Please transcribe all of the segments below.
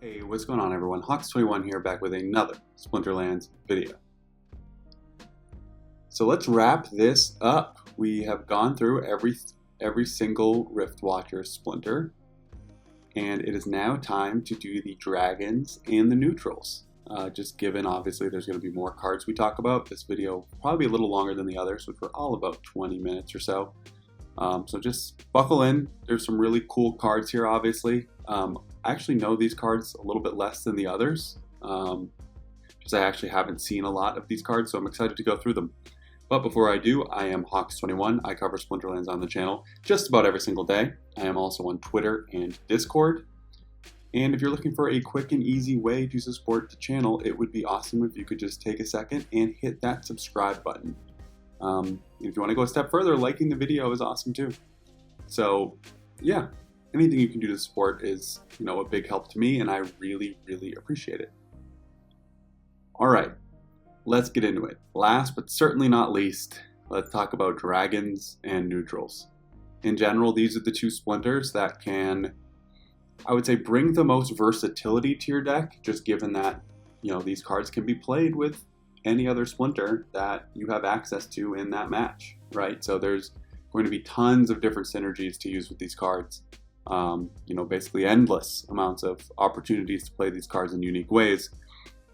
Hey, what's going on everyone? Hawks21 here, back with another Splinterlands video. So let's wrap this up. We have gone through every single Riftwatcher splinter, and it is now time to do the dragons and the neutrals. Just given, obviously, there's going to be more cards we talk about. This video will probably be a little longer than the others, which were all about 20 minutes or so. So just buckle in. There's some really cool cards here, obviously. I actually know these cards a little bit less than the others, because I actually haven't seen a lot of these cards, so I'm excited to go through them. But before I do, I am Hawks21. I cover Splinterlands on the channel just about every single day. I am also on Twitter and Discord. And if you're looking for a quick and easy way to support the channel, it would be awesome if you could just take a second and hit that subscribe button. If you want to go a step further, liking the video is awesome too. So yeah, anything you can do to support is, a big help to me, and I really, really appreciate it. All right, let's get into it. Last but certainly not least, let's talk about dragons and neutrals. In general, these are the two splinters that can, I would say, bring the most versatility to your deck, just given that, these cards can be played with any other splinter that you have access to in that match, right? So there's going to be tons of different synergies to use with these cards. Basically endless amounts of opportunities to play these cards in unique ways,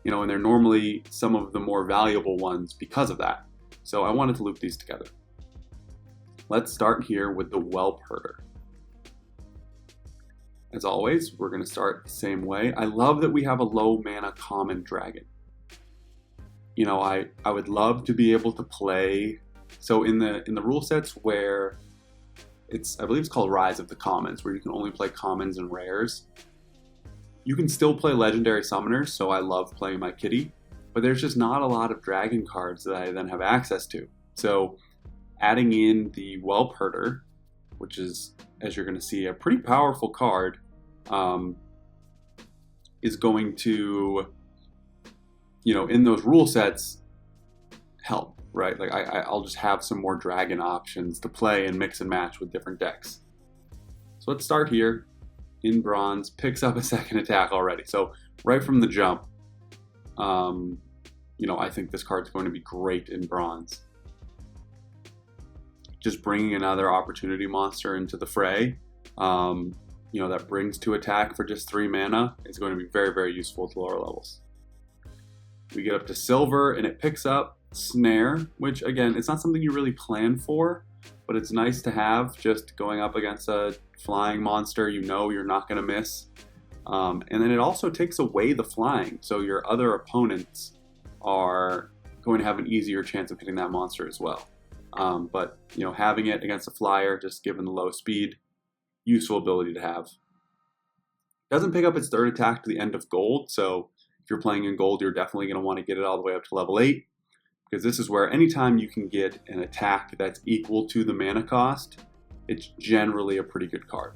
and they're normally some of the more valuable ones because of that. So I wanted to loop these together. Let's start here with the Whelp Herder. As always, we're going to start the same way. I love that we have a low mana common dragon. I would love to be able to play, so in the rule sets where I believe it's called Rise of the Commons, where you can only play commons and rares. You can still play legendary summoners, so I love playing my kitty, but there's just not a lot of dragon cards that I then have access to. So adding in the Whelp Herder, which is, as you're going to see, a pretty powerful card, is going to, in those rule sets, help. Right, like I'll just have some more dragon options to play and mix and match with different decks. So let's start here in bronze. Picks up a second attack already. So right from the jump, I think this card's going to be great in bronze. Just bringing another opportunity monster into the fray, that brings 2 attack for just 3 mana is going to be very, very useful at the lower levels. We get up to silver and it picks up Snare, which again, it's not something you really plan for, but it's nice to have just going up against a flying monster you're not going to miss. And then it also takes away the flying, so your other opponents are going to have an easier chance of hitting that monster as well. But having it against a flyer, just given the low speed, useful ability to have. Doesn't pick up its 3rd attack to the end of gold, so if you're playing in gold, you're definitely going to want to get it all the way up to level 8. Because this is where anytime you can get an attack that's equal to the mana cost, it's generally a pretty good card.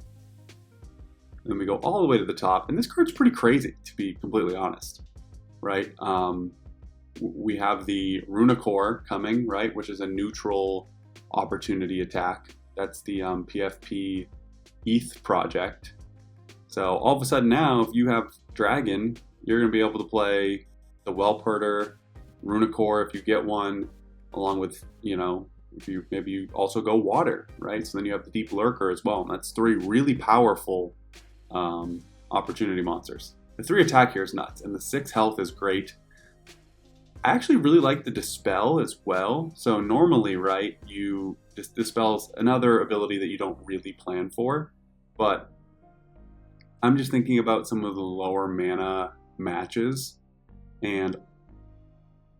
And then we go all the way to the top, and this card's pretty crazy, to be completely honest, right? We have the Runicore coming, right, which is a neutral opportunity attack. That's the PFP ETH project. So all of a sudden now, if you have Dragon, you're going to be able to play the Whelp Herder, Runicore if you get one, along with, if you also go water, right? So then you have the deep Lurker as well, and that's 3 really powerful opportunity monsters. The 3 attack here is nuts, and the 6 health is great. I actually really like the Dispel as well. So normally, right, Dispel's another ability that you don't really plan for, but I'm just thinking about some of the lower mana matches, and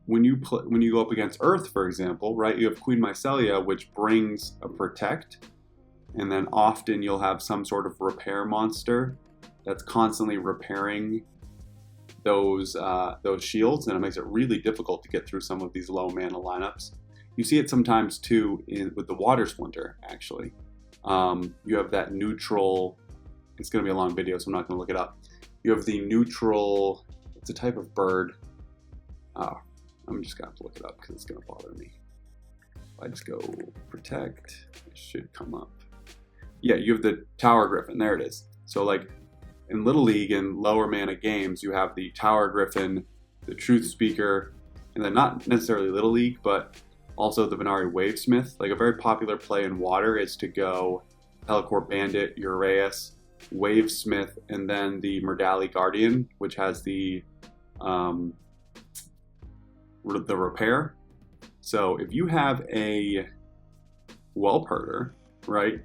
when you go up against Earth, for example, right, you have Queen Mycelia, which brings a Protect, and then often you'll have some sort of repair monster that's constantly repairing those shields, and it makes it really difficult to get through some of these low mana lineups. You see it sometimes too with the Water Splinter, actually. You have that neutral, it's going to be a long video, so I'm not going to look it up. You have the neutral, it's a type of bird. Oh, I'm just going to have to look it up because it's going to bother me. If I just go Protect, it should come up. Yeah, you have the Tower Griffin, there it is. So like, in Little League and lower mana games, you have the Tower Griffin, the Truth Speaker, and then not necessarily Little League, but also the Venari Wavesmith. Like a very popular play in Water is to go Helicore Bandit, Uraeus, Wavesmith, and then the Murdali Guardian, which has the repair. So if you have a Whelpherder, right,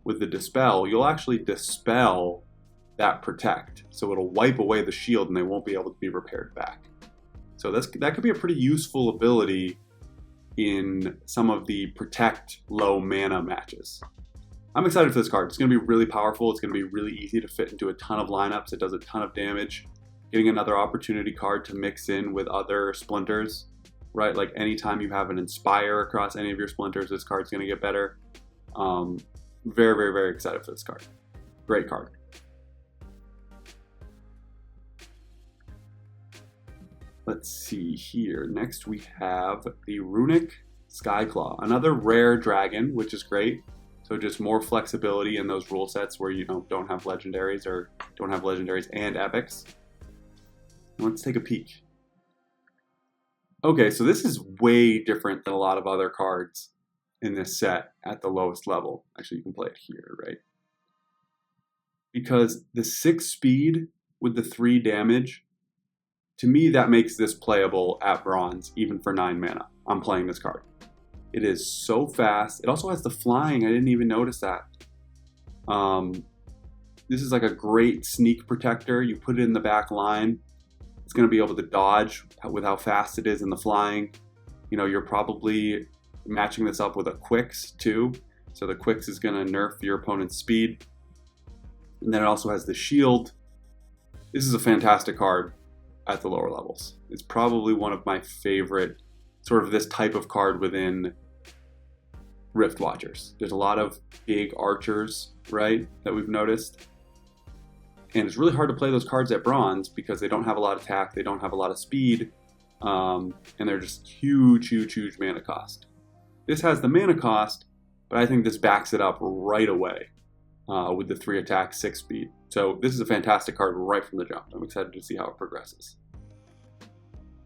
with the Dispel, you'll actually dispel that protect. So it'll wipe away the shield and they won't be able to be repaired back. So that could be a pretty useful ability in some of the protect low mana matches. I'm excited for this card. It's going to be really powerful. It's going to be really easy to fit into a ton of lineups. It does a ton of damage. Getting another opportunity card to mix in with other splinters, right? Like anytime you have an Inspire across any of your splinters, this card's going to get better. Very, very, very excited for this card. Great card. Let's see here. Next we have the Runic Skyclaw, another rare dragon, which is great. So just more flexibility in those rule sets where you don't have legendaries or don't have legendaries and epics. Let's take a peek. Okay, so this is way different than a lot of other cards in this set at the lowest level. Actually, you can play it here, right? Because the 6 speed with the 3 damage, to me that makes this playable at bronze, even for 9 mana. I'm playing this card. It is so fast. It also has the flying. I didn't even notice that. This is like a great sneak protector. You put it in the back line. It's going to be able to dodge with how fast it is in the flying. You're probably matching this up with a Quicks too. So the Quicks is going to nerf your opponent's speed. And then it also has the shield. This is a fantastic card at the lower levels. It's probably one of my favorite sort of this type of card within Riftwatchers. There's a lot of big archers, right, that we've noticed. And it's really hard to play those cards at bronze because they don't have a lot of attack, they don't have a lot of speed, and they're just huge, huge, huge mana cost. This has the mana cost, but I think this backs it up right away with the 3 attack, 6 speed. So this is a fantastic card right from the jump. I'm excited to see how it progresses.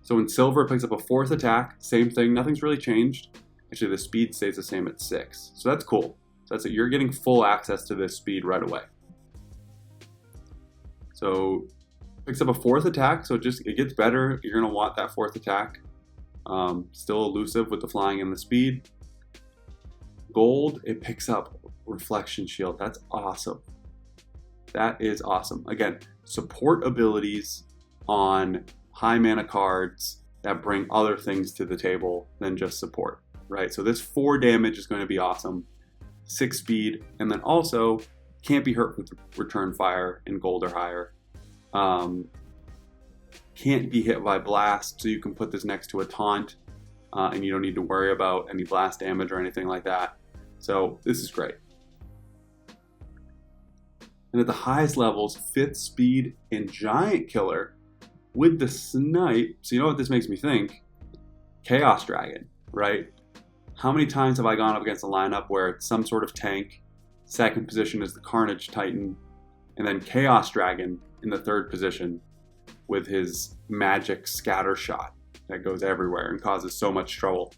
So in silver, it picks up a 4th attack, same thing, nothing's really changed. Actually, the speed stays the same at 6. So that's cool. So that's it. You're getting full access to this speed right away. So picks up a 4th attack, so it gets better. You're gonna want that 4th attack. Still elusive with the flying and the speed. Gold, it picks up Reflection Shield. That's awesome. That is awesome. Again, support abilities on high mana cards that bring other things to the table than just support, right? So this 4 damage is going to be awesome. 6 speed, and then also can't be hurt with return fire in gold or higher. Can't be hit by blast, so you can put this next to a taunt, and you don't need to worry about any blast damage or anything like that. So this is great. And at the highest levels, 5th speed and giant killer with the snipe. So you know what this makes me think? Chaos Dragon, right? How many times have I gone up against a lineup where it's some sort of tank, second position is the Carnage Titan, and then Chaos Dragon in the 3rd position with his magic scatter shot that goes everywhere and causes so much trouble.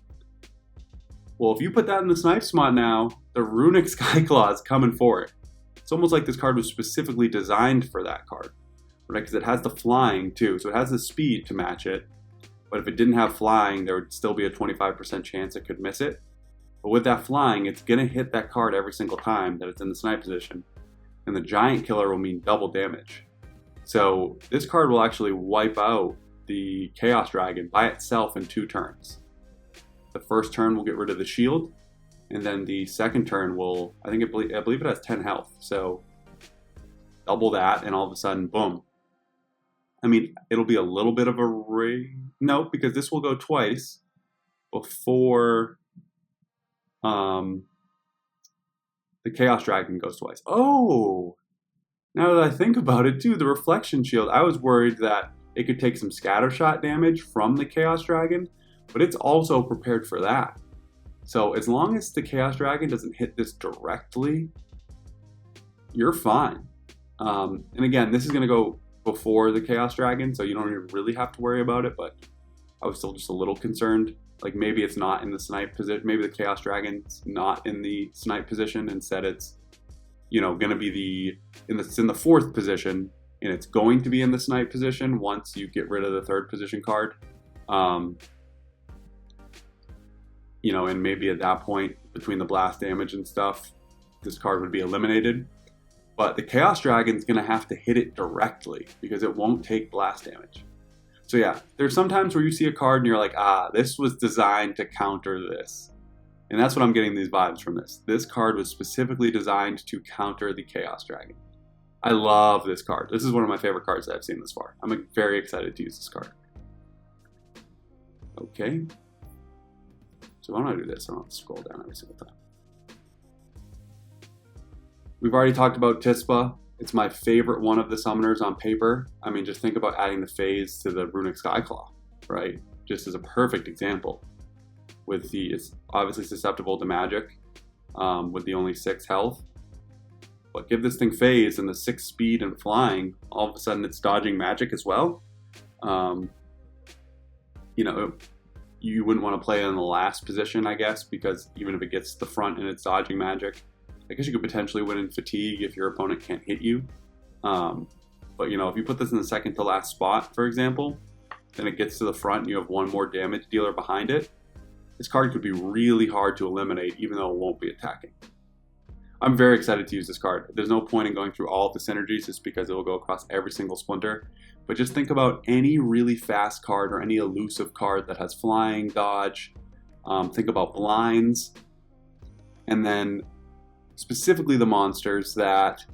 Well, if you put that in the snipe spot now, the Runic Skyclaw is coming for it. It's almost like this card was specifically designed for that card, right? Because it has the flying too, so it has the speed to match it. But if it didn't have flying, there would still be a 25% chance it could miss it. But with that flying, it's going to hit that card every single time that it's in the snipe position. And the giant killer will mean double damage. So this card will actually wipe out the Chaos Dragon by itself in 2 turns. The first turn will get rid of the shield, and then the second turn will, I believe it has 10 health. So double that, and all of a sudden, boom. I mean, it'll be a little bit of a no, because this will go twice before the Chaos Dragon goes twice. Oh, now that I think about it too, the Reflection Shield, I was worried that it could take some scattershot damage from the Chaos Dragon, but it's also prepared for that. So as long as the Chaos Dragon doesn't hit this directly, you're fine. And again, this is going to go before the Chaos Dragon, so you don't even really have to worry about it, but I was still just a little concerned. Like maybe it's not in the snipe position, maybe the Chaos Dragon's not in the snipe position, instead it's, you know, going to be it's in the 4th position, and it's going to be in the snipe position once you get rid of the 3rd position card. You know, and maybe at that point, between the blast damage and stuff, this card would be eliminated. But the Chaos Dragon's going to have to hit it directly because it won't take blast damage. So yeah, there's sometimes where you see a card and you're like, ah, this was designed to counter this. And that's what I'm getting these vibes from this. This card was specifically designed to counter the Chaos Dragon. I love this card. This is one of my favorite cards that I've seen this far. I'm very excited to use this card. Okay. So why don't I do this? I don't have to scroll down every single time. We've already talked about Tispa. It's my favorite one of the summoners on paper. I mean, just think about adding the phase to the Runic Skyclaw, right? Just as a perfect example. It's obviously susceptible to magic with the only 6 health. But give this thing phase and the 6 speed and flying, all of a sudden it's dodging magic as well. You know, you wouldn't want to play it in the last position, I guess, because even if it gets to the front and it's dodging magic, I guess you could potentially win in fatigue if your opponent can't hit you. But you know, if you put this in the second to last spot, for example, then it gets to the front and you have one more damage dealer behind it, this card could be really hard to eliminate even though it won't be attacking. I'm very excited to use this card. There's no point in going through all of the synergies just because it will go across every single splinter. But just think about any really fast card or any elusive card that has flying, dodge. Think about blinds. And then specifically the monsters that,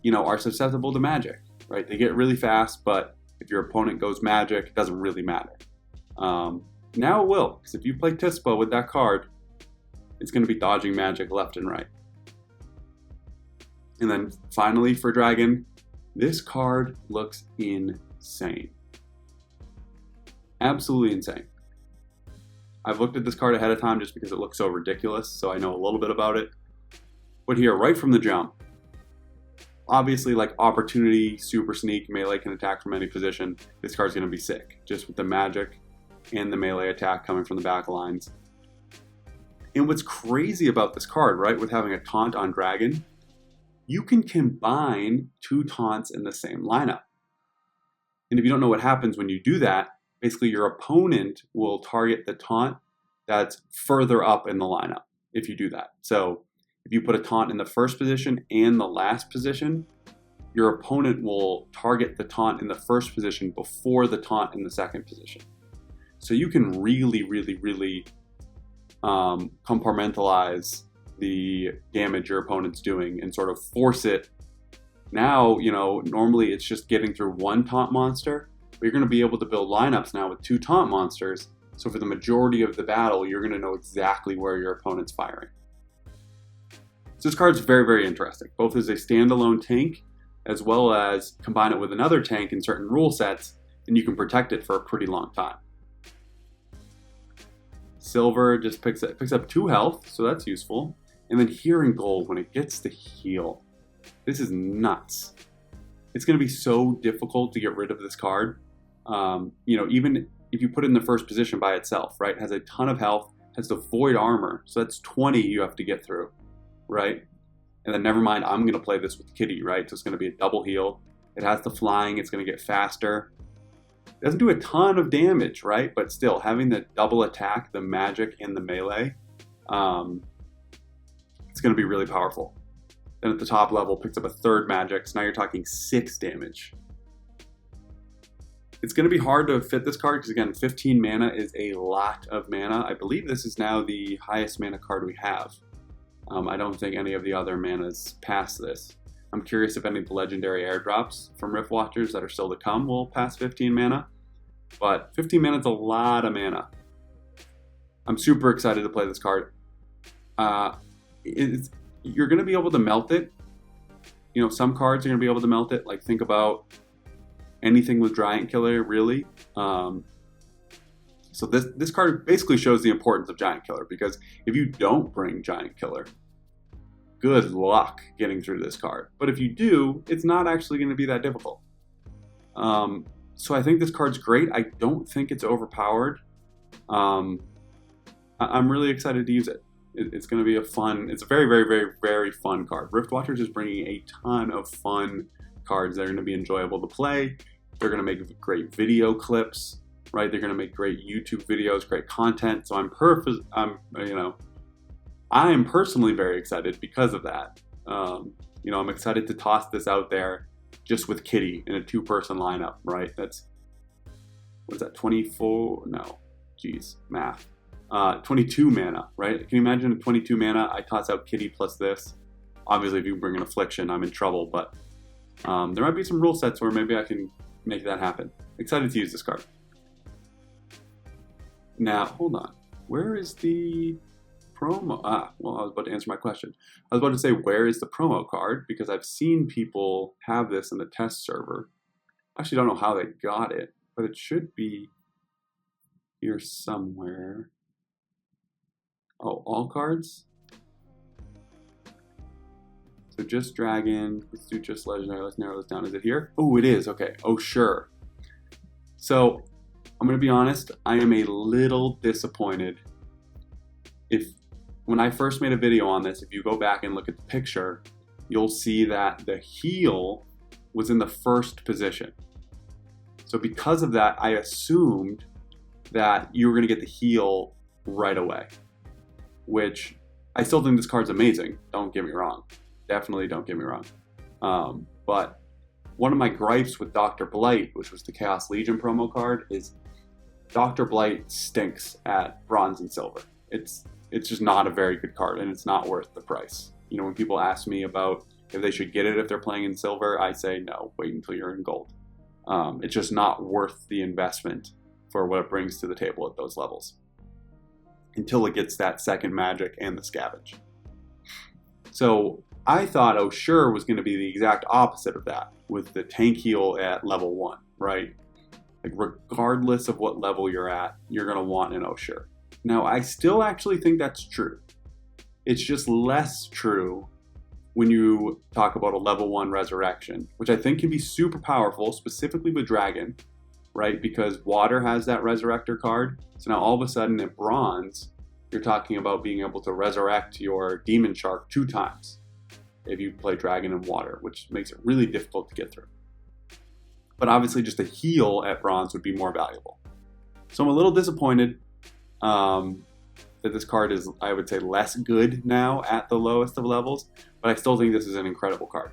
you know, are susceptible to magic, right? They get really fast, but if your opponent goes magic, it doesn't really matter. Now it will, because if you play Tispa with that card, it's going to be dodging magic left and right. And then finally for Dragon, this card looks insane. Absolutely insane. I've looked at this card ahead of time just because it looks so ridiculous, so I know a little bit about it. But here, right from the jump, obviously like opportunity, super sneak, melee can attack from any position. This card's going to be sick, just with the magic and the melee attack coming from the back lines. And what's crazy about this card, right, with having a taunt on Dragon, you can combine 2 taunts in the same lineup. And if you don't know what happens when you do that, basically your opponent will target the taunt that's further up in the lineup if you do that. So if you put a taunt in the first position and the last position, your opponent will target the taunt in the first position before the taunt in the second position. So you can really, really, really compartmentalize the damage your opponent's doing and sort of force it. Now, you know, normally it's just getting through 1 taunt monster, but you're going to be able to build lineups now with 2 taunt monsters. So for the majority of the battle, you're going to know exactly where your opponent's firing. So this card's very, very interesting, both as a standalone tank, as well as combine it with another tank in certain rule sets, and you can protect it for a pretty long time. Silver just picks up 2 health, so that's useful. And then here in gold, when it gets to heal, this is nuts. It's going to be so difficult to get rid of this card. You know, even if you put it in the first position by itself, right? It has a ton of health, has the void armor, so that's 20 you have to get through, right? And then never mind, I'm going to play this with Kitty, right? So it's going to be a double heal. It has the flying, it's going to get faster. It doesn't do a ton of damage, right? But still, having the double attack, the magic, and the melee, it's going to be really powerful. Then at the top level, picks up a 3rd magic, so now you're talking 6 damage. It's going to be hard to fit this card, because again, 15 mana is a lot of mana. I believe this is now the highest mana card we have. I don't think any of the other manas pass this. I'm curious if any of the legendary airdrops from Riftwatchers that are still to come will pass 15 mana. But 15 mana is a lot of mana. I'm super excited to play this card. You're going to be able to melt it. You know, some cards are going to be able to melt it. Like, think about anything with Giant Killer, really. So this card basically shows the importance of Giant Killer, because if you don't bring Giant Killer, good luck getting through this card. But if you do, it's not actually going to be that difficult. So I think this card's great. I don't think it's overpowered. I'm really excited to use it. It's going to be it's a very, very, very, very fun card. Riftwatchers is bringing a ton of fun cards that are going to be enjoyable to play. They're going to make great video clips, right? They're going to make great YouTube videos, great content. So I am personally very excited because of that. I'm excited to toss this out there just with Kitty in a 2-person lineup, right? That's, what is that, 24? No, geez, math. 22 mana, right? Can you imagine a 22 mana? I toss out Kitty plus this. Obviously, if you bring an Affliction, I'm in trouble, but there might be some rule sets where maybe I can make that happen. Excited to use this card. Now, hold on. Where is the promo? Well, I was about to answer my question. I was about to say, where is the promo card? Because I've seen people have this in the test server. I actually don't know how they got it, but it should be here somewhere. Oh, all cards? So just Dragon, let's do just Legendary, let's narrow this down. Is it here? Oh, it is, okay. Oh, sure. So, I'm gonna be honest, I am a little disappointed. When I first made a video on this, if you go back and look at the picture, you'll see that the heal was in the first position. So because of that, I assumed that you were gonna get the heal right away, which I still think this card's amazing, don't get me wrong. Definitely don't get me wrong. But one of my gripes with Dr. Blight, which was the Chaos Legion promo card, is Dr. Blight stinks at bronze and silver. It's just not a very good card, and it's not worth the price. When people ask me about if they should get it if they're playing in silver, I say no, wait until you're in gold. It's just not worth the investment for what it brings to the table at those levels, until it gets that second magic and the scavenge. So I thought Oshuur was going to be the exact opposite of that, with the tank heal at level 1, right? Like, regardless of what level you're at, you're going to want an Oshuur. Now, I still actually think that's true. It's just less true when you talk about a level 1 resurrection, which I think can be super powerful, specifically with Dragon, right? Because water has that resurrector card. So now all of a sudden in bronze, you're talking about being able to resurrect your demon shark 2 times if you play Dragon and water, which makes it really difficult to get through. But obviously just a heal at bronze would be more valuable. So I'm a little disappointed that this card is, I would say, less good now at the lowest of levels, but I still think this is an incredible card.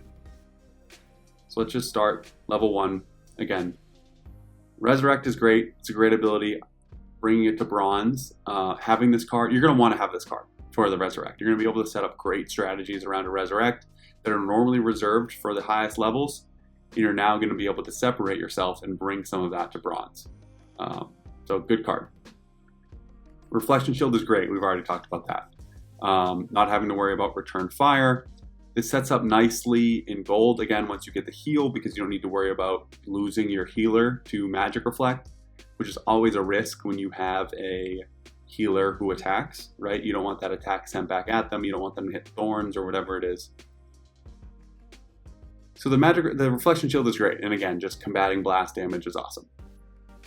So let's just start level 1 again. Resurrect is great. It's a great ability. Bringing it to bronze, having this card, you're going to want to have this card for the Resurrect. You're going to be able to set up great strategies around a Resurrect that are normally reserved for the highest levels, and you're now going to be able to separate yourself and bring some of that to bronze. So good card. Reflection Shield is great. We've already talked about that. Not having to worry about return fire. This sets up nicely in gold, again, once you get the heal, because you don't need to worry about losing your healer to Magic Reflect, which is always a risk when you have a healer who attacks, right? You don't want that attack sent back at them. You don't want them to hit thorns or whatever it is. So the Reflection Shield is great. And again, just combating blast damage is awesome.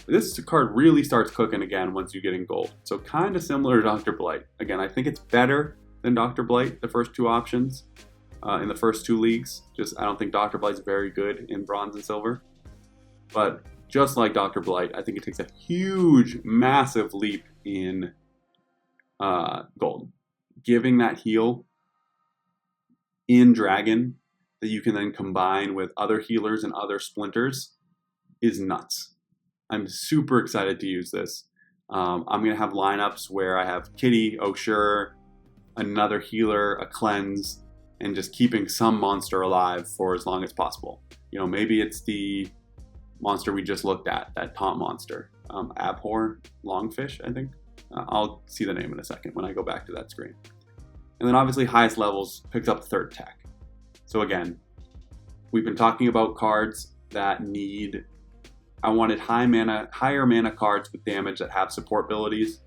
This card really starts cooking again once you get in gold. So kind of similar to Dr. Blight. Again, I think it's better than Dr. Blight, the first 2 options in the first 2 leagues. I don't think Dr. Blight's very good in bronze and silver. But just like Dr. Blight, I think it takes a huge, massive leap in gold. Giving that heal in Dragon that you can then combine with other healers and other splinters is nuts. I'm super excited to use this. I'm going to have lineups where I have Kitty, Oshuur, another healer, a cleanse, and just keeping some monster alive for as long as possible. Maybe it's the monster we just looked at, that taunt monster. Abhor Longfish, I think. I'll see the name in a second when I go back to that screen. And then obviously highest levels picks up 3rd attack. So again, we've been talking about cards that need... I wanted higher mana cards with damage that have support abilities.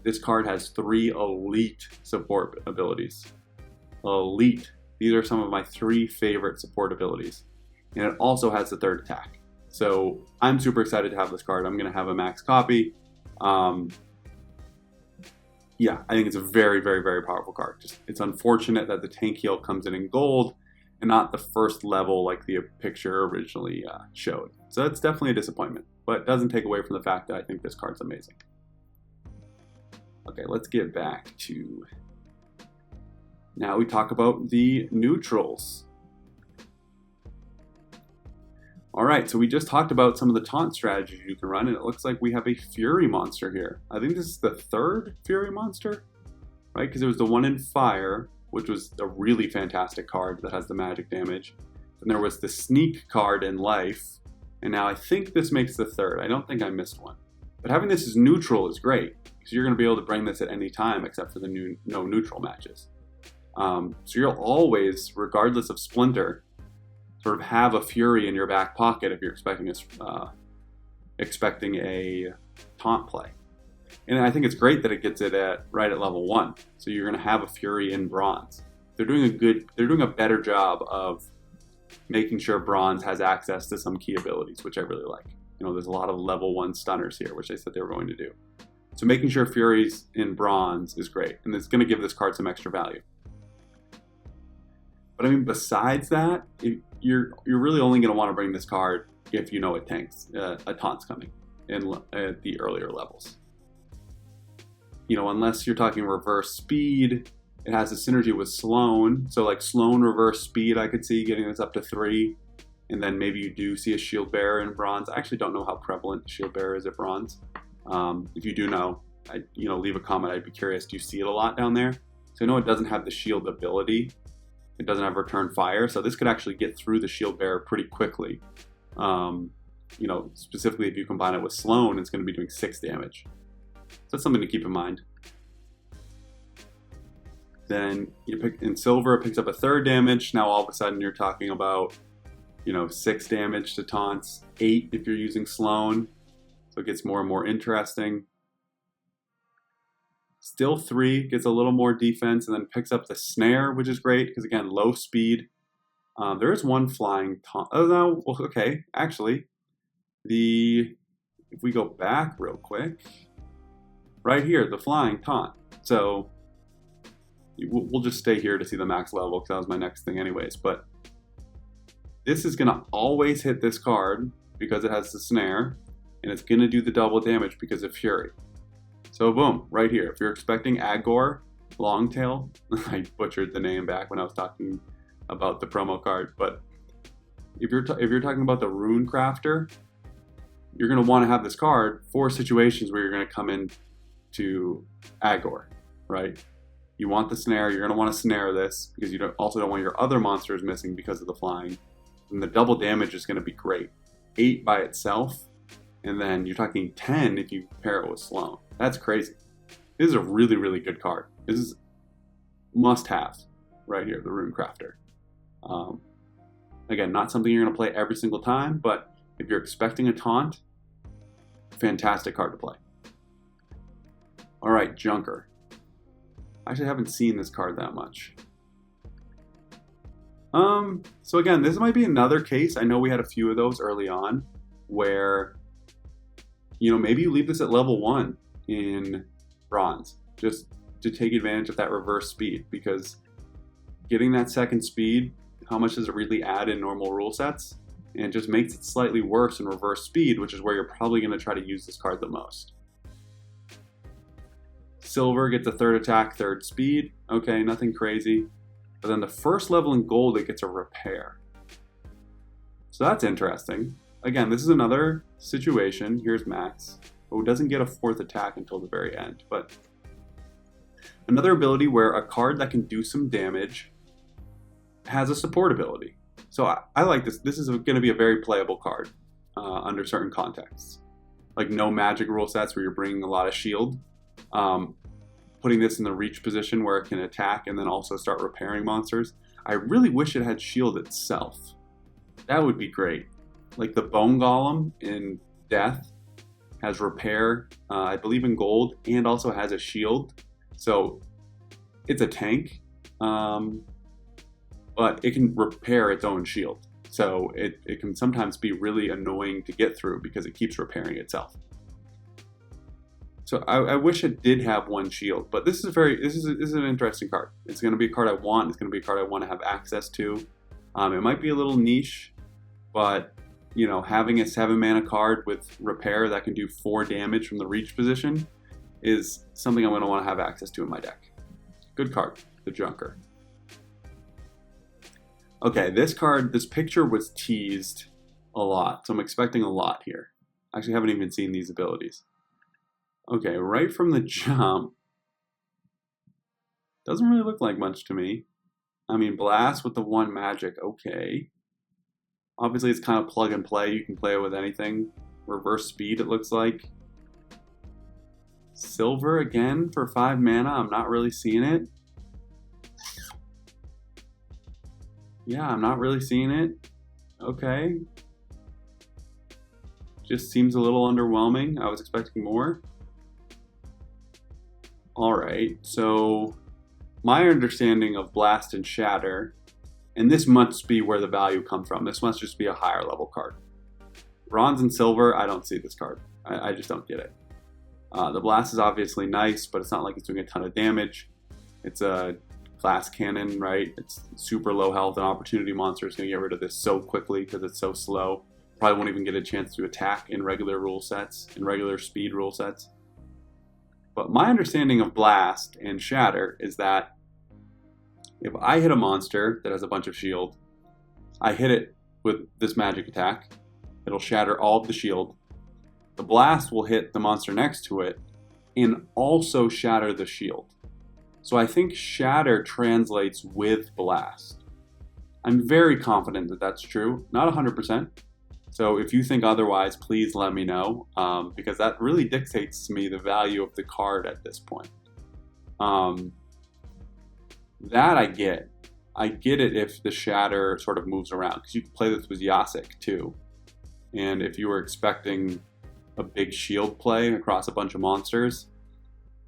This card has 3 elite support abilities. Elite These are some of my 3 favorite support abilities. And it also has the 3rd attack. So I'm super excited to have this card. I'm going to have a max copy. Yeah, I think it's a very, very, very powerful card. It's unfortunate that the tank heal comes in gold and not the first level like the picture originally showed. So it's definitely a disappointment, but it doesn't take away from the fact that I think this card's amazing. Okay, let's get back to... Now we talk about the neutrals. Alright, so we just talked about some of the taunt strategies you can run, and it looks like we have a Fury monster here. I think this is the 3rd Fury monster, right? Because there was the one in Fire, which was a really fantastic card that has the magic damage. Then there was the Sneak card in Life, and now I think this makes the 3rd. I don't think I missed one. But having this as neutral is great, because you're going to be able to bring this at any time except for the no neutral matches. So you'll always, regardless of Splinter, sort of have a Fury in your back pocket if you're expecting a taunt play. And I think it's great that it gets it right at level 1. So you're going to have a Fury in Bronze. They're doing a better job of making sure Bronze has access to some key abilities, which I really like. You know, there's a lot of level 1 stunners here, which they said they were going to do. So making sure Fury's in Bronze is great, and it's going to give this card some extra value. But I mean, besides that, you're really only going to want to bring this card if you know it tanks a taunt's coming at the earlier levels. You know, unless you're talking reverse speed, it has a synergy with Sloan. So like Sloan reverse speed, I could see getting this up to 3. And then maybe you do see a Shield Bearer in Bronze. I actually don't know how prevalent Shield Bearer is at Bronze. If you do know, leave a comment. I'd be curious. Do you see it a lot down there? So I know it doesn't have the shield ability. It doesn't have return fire. So this could actually get through the Shield Bearer pretty quickly. Specifically if you combine it with Sloan, it's going to be doing 6 damage. So that's something to keep in mind. Then you pick in Silver, it picks up a 3rd damage. Now all of a sudden you're talking about 6 damage to taunts, 8 if you're using Sloan. So it gets more and more interesting. Still 3, gets a little more defense, and then picks up the Snare, which is great, because again, low speed. There is one flying taunt. Oh no, well, okay, actually, if we go back real quick, right here, the flying taunt. So we'll just stay here to see the max level, because that was my next thing anyways, but this is going to always hit this card because it has the Snare, and it's going to do the double damage because of Fury. So boom, right here. If you're expecting Agor, Longtail, I butchered the name back when I was talking about the promo card, but if you're talking about the Rune Crafter, you're going to want to have this card for situations where you're going to come in to Agor, right? You want the Snare, you're going to want to snare this because you also don't want your other monsters missing because of the flying. And the double damage is going to be great. 8 by itself, and then you're talking 10 if you pair it with Sloan. That's crazy. This is a really, really good card. This is must-have right here, the Rune Crafter. Again, not something you're going to play every single time, but if you're expecting a taunt, fantastic card to play. All right, Junker. I actually haven't seen this card that much. So again, this might be another case. I know we had a few of those early on where, maybe you leave this at level 1 in Bronze just to take advantage of that reverse speed, because getting that 2nd speed, how much does it really add in normal rule sets? And it just makes it slightly worse in reverse speed, which is where you're probably going to try to use this card the most. Silver gets a 3rd attack, 3rd speed. Okay, nothing crazy. But then the first level in gold, it gets a repair. So that's interesting. Again, this is another situation. Here's Max, who doesn't get a 4th attack until the very end. But another ability where a card that can do some damage has a support ability. So I like this. This is going to be a very playable card under certain contexts. Like no magic rule sets where you're bringing a lot of shield. Putting this in the reach position where it can attack and then also start repairing monsters. I really wish it had shield itself. That would be great. Like the Bone Golem in Death has repair, I believe in gold, and also has a shield. So it's a tank. But but it can repair its own shield. So it can sometimes be really annoying to get through because it keeps repairing itself. So I wish it did have one shield, but this is an interesting card. It's going to be a card I want. It's going to be a card I want to have access to. It might be a little niche, but you know, having a 7 mana card with repair that can do 4 damage from the reach position is something I'm going to want to have access to in my deck. Good card, the Junker. Okay, this picture was teased a lot, so I'm expecting a lot here. I actually haven't even seen these abilities. Okay, right from the jump, doesn't really look like much to me. I mean, Blast with the 1 magic, okay. Obviously, it's kind of plug and play. You can play it with anything. Reverse speed, it looks like. Silver again for 5 mana. I'm not really seeing it. Yeah, I'm not really seeing it. Okay. Just seems a little underwhelming. I was expecting more. Alright, so my understanding of Blast and Shatter, and this must be where the value comes from. This must just be a higher level card. Bronze and Silver, I don't see this card. I just don't get it. The Blast is obviously nice, but it's not like it's doing a ton of damage. It's a glass cannon, right? It's super low health. An opportunity monster is going to get rid of this so quickly because it's so slow. Probably won't even get a chance to attack in regular rule sets, in regular speed rule sets. But my understanding of Blast and Shatter is that if I hit a monster that has a bunch of shield, I hit it with this magic attack, it'll shatter all of the shield. The Blast will hit the monster next to it and also shatter the shield. So I think Shatter translates with Blast. I'm very confident that that's true, not 100%. So if you think otherwise, please let me know, because that really dictates to me the value of the card at this point. That I get. I get it if the Shatter sort of moves around, because you can play this with Yasik too. And if you were expecting a big shield play across a bunch of monsters,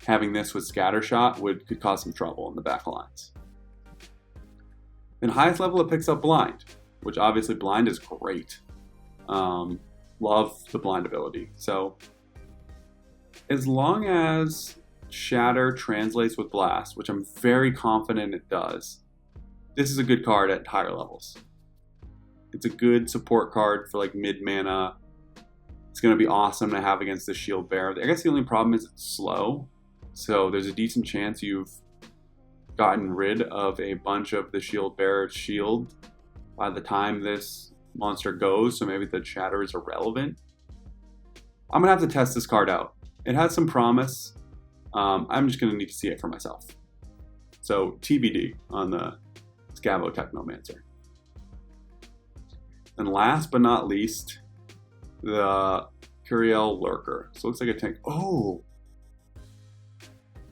having this with Scattershot could cause some trouble in the back lines. Then highest level it picks up Blind, which obviously Blind is great. Love the Blind ability. So as long as Shatter translates with Blast, which I'm very confident it does, this is a good card at higher levels. It's a good support card for like mid mana. It's going to be awesome to have against the Shield Bearer. I guess the only problem is it's slow, so there's a decent chance you've gotten rid of a bunch of the Shield Bearer's shield by the time this monster goes, so maybe the Shatter is irrelevant. I'm going to have to test this card out. It has some promise. I'm just going to need to see it for myself. So TBD on the Scavo Technomancer. And last but not least, the Curiel Lurker. So it looks like a tank. Oh!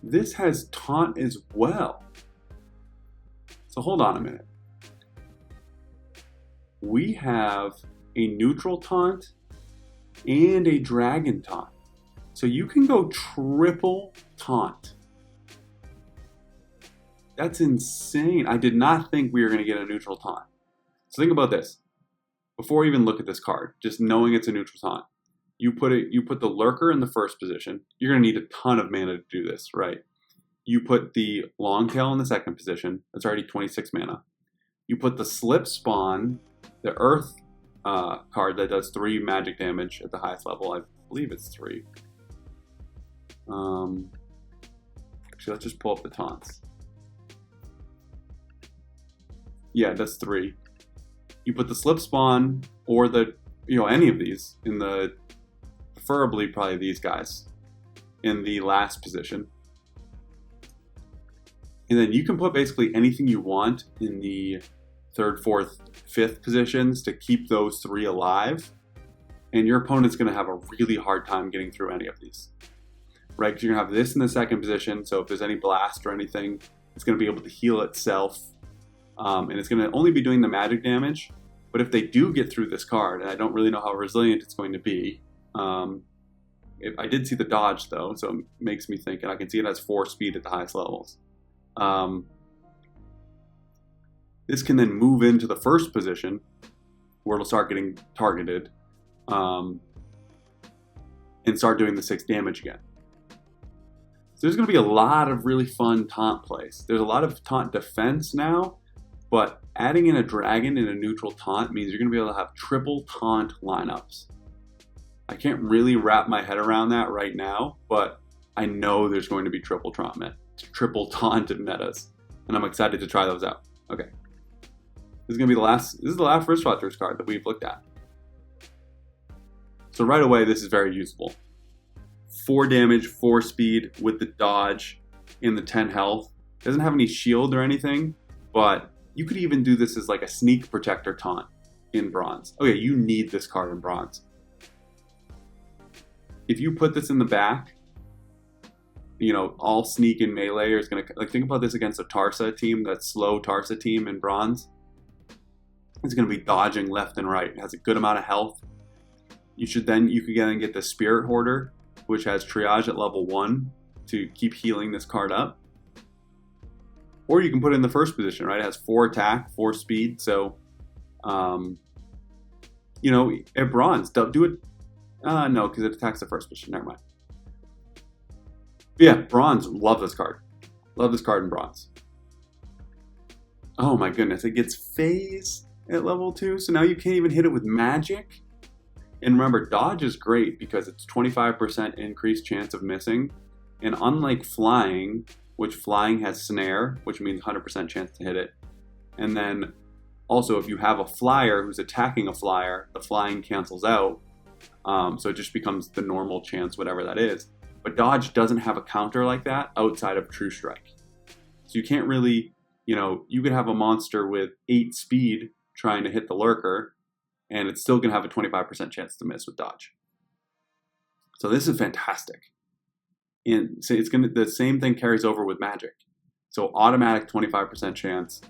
This has taunt as well. So hold on a minute. We have a neutral taunt and a dragon taunt. So you can go triple taunt. That's insane. I did not think we were going to get a neutral taunt. So think about this. Before we even look at this card, just knowing it's a neutral taunt, you put the Lurker in the first position. You're going to need a ton of mana to do this, right? You put the Longtail in the second position. That's already 26 mana. You put the Slip Spawn, the Earth card that does 3 magic damage at the highest level. I believe it's 3. Actually, let's just pull up the taunts. Yeah, that's 3. You put the Slip Spawn or any of these in the, preferably probably these guys, in the last position. And then you can put basically anything you want in the 3rd, 4th, 5th positions to keep those 3 alive. And your opponent's going to have a really hard time getting through any of these. Right? Because you're going to have this in the second position. So if there's any blast or anything, it's going to be able to heal itself. And it's going to only be doing the magic damage. But if they do get through this card, and I don't really know how resilient it's going to be. I did see the dodge though, so it makes me think, and I can see it has 4 speed at the highest levels. This can then move into the first position where it'll start getting targeted and start doing the 6 damage again. So there's going to be a lot of really fun taunt plays. There's a lot of taunt defense now, but adding in a dragon and a neutral taunt means you're going to be able to have triple taunt lineups. I can't really wrap my head around that right now, but I know there's going to be triple taunt metas, and I'm excited to try those out. Okay. This is going to be the last Riftwatchers card that we've looked at. So right away, this is very usable. 4 damage, 4 speed with the dodge and the 10 health. Doesn't have any shield or anything, but you could even do this as like a sneak protector taunt in bronze. Okay, you need this card in bronze. If you put this in the back, you know, all sneak and melee is going to, like, think about this against a Tarsa team, that slow Tarsa team in bronze. It's going to be dodging left and right. It has a good amount of health. You could then get the Spirit Hoarder, which has triage at level 1 to keep healing this card up. Or you can put it in the first position, right? It has 4 attack, 4 speed. So, you know, at bronze, do it. No, because it attacks the first position. Never mind. But yeah, bronze. Love this card. Love this card in bronze. Oh my goodness. It gets phase at level 2. So now you can't even hit it with magic. And remember, dodge is great because it's 25% increased chance of missing. And unlike flying, which flying has snare, which means 100% chance to hit it. And then also if you have a flyer who's attacking a flyer, the flying cancels out. So it just becomes the normal chance, whatever that is. But dodge doesn't have a counter like that outside of True Strike. So you can't really, you know, you could have a monster with 8 speed trying to hit the Lurker, and it's still going to have a 25% chance to miss with dodge. So this is fantastic. And so the same thing carries over with magic. So automatic 25% chance.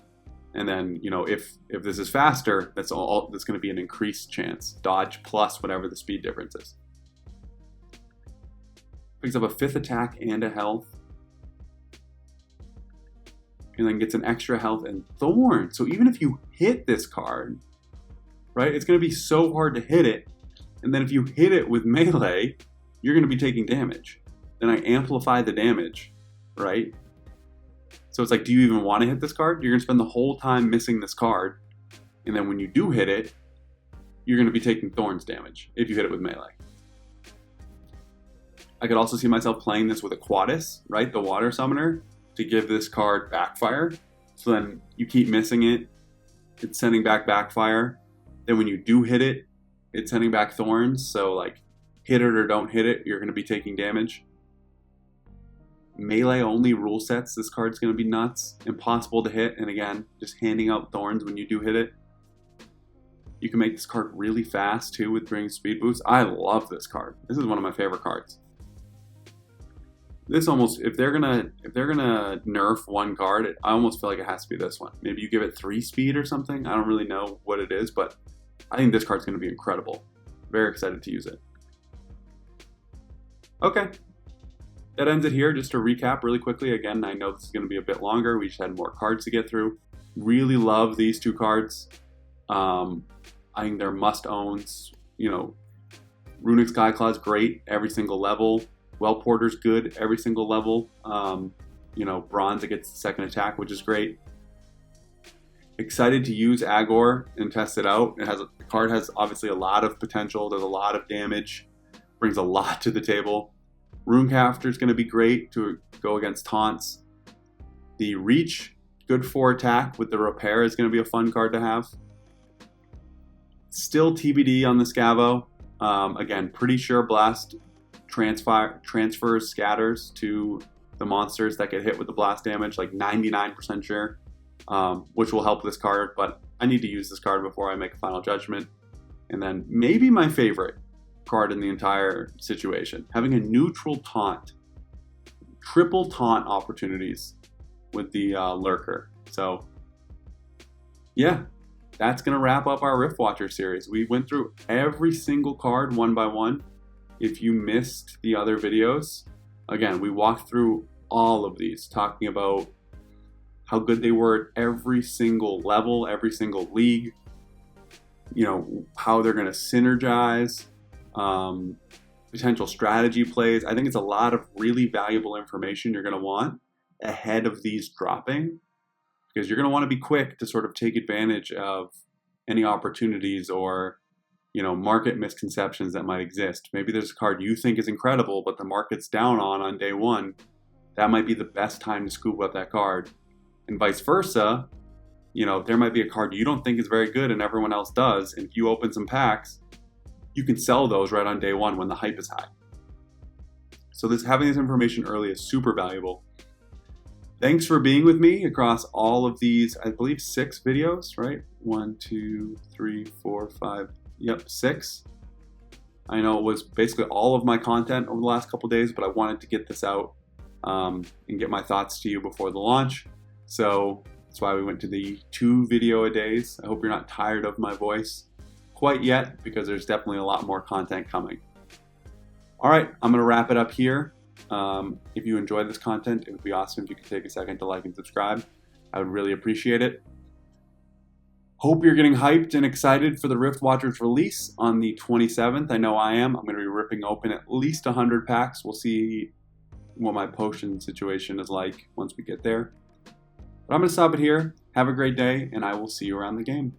And then, you know, if this is faster, that's going to be an increased chance. Dodge plus whatever the speed difference is. Picks up a 5th attack and a health. And then gets an extra health and thorn. So even if you hit this card, right, it's going to be so hard to hit it. And then if you hit it with melee, you're going to be taking damage. Then I amplify the damage, right? So it's like, do you even want to hit this card? You're going to spend the whole time missing this card. And then when you do hit it, you're going to be taking thorns damage if you hit it with melee. I could also see myself playing this with a Quadus, right? The water summoner, to give this card backfire. So then you keep missing it. It's sending back backfire. Then when you do hit it, it's sending back thorns. So like, hit it or don't hit it, you're going to be taking damage. Melee only rule sets, this card's going to be nuts. Impossible to hit, and again, just handing out thorns when you do hit it. You can make this card really fast too with bringing speed boost. I love this card. This is one of my favorite cards. This almost, if they're gonna nerf one card, I almost feel like it has to be this one. Maybe you give it 3 speed or something. I don't really know what it is, but I think this card's going to be incredible. Very excited to use it. Okay. That ends it here. Just to recap really quickly. Again, I know this is going to be a bit longer. We just had more cards to get through. Really love these 2 cards. I think they're must-owns. You know, Runic Skyclaw's great every single level. Well Porter's good every single level. You know, bronze, it gets the second attack, which is great. Excited to use Agor and test it out. The card has obviously a lot of potential. There's a lot of damage. Brings a lot to the table. Runecrafter is going to be great to go against taunts. The Reach, good for attack with the Repair, is going to be a fun card to have. Still TBD on the Scavo. Again, pretty sure Blast transfers scatters to the monsters that get hit with the blast damage, like 99% sure, which will help this card, but I need to use this card before I make a final judgment. And then maybe my favorite card in the entire situation, having a neutral taunt, triple taunt opportunities with the Lurker. So yeah, that's going to wrap up our Riftwatcher series. We went through every single card one by one. If you missed the other videos, again, we walked through all of these, talking about how good they were at every single level, every single league, you know, how they're going to synergize, potential strategy plays. I think it's a lot of really valuable information you're going to want ahead of these dropping, because you're going to want to be quick to sort of take advantage of any opportunities or, you know, market misconceptions that might exist. Maybe there's a card you think is incredible, but the market's down on day one. That might be the best time to scoop up that card. And vice versa, you know, there might be a card you don't think is very good and everyone else does. And if you open some packs, you can sell those right on day one when the hype is high. So having this information early is super valuable. Thanks for being with me across all of these, I believe 6 videos, right? 1, 2, 3, 4, 5, yep, 6. I know it was basically all of my content over the last couple days, but I wanted to get this out and get my thoughts to you before the launch. So that's why we went to the 2 video a days. I hope you're not tired of my voice quite yet, because there's definitely a lot more content coming. All right, I'm gonna wrap it up here. If you enjoyed this content, it would be awesome if you could take a second to like and subscribe. I would really appreciate it. Hope you're getting hyped and excited for the Riftwatchers release on the 27th. I know I am. I'm going to be ripping open at least 100 packs. We'll see what my potion situation is like once we get there. But I'm going to stop it here. Have a great day, and I will see you around the game.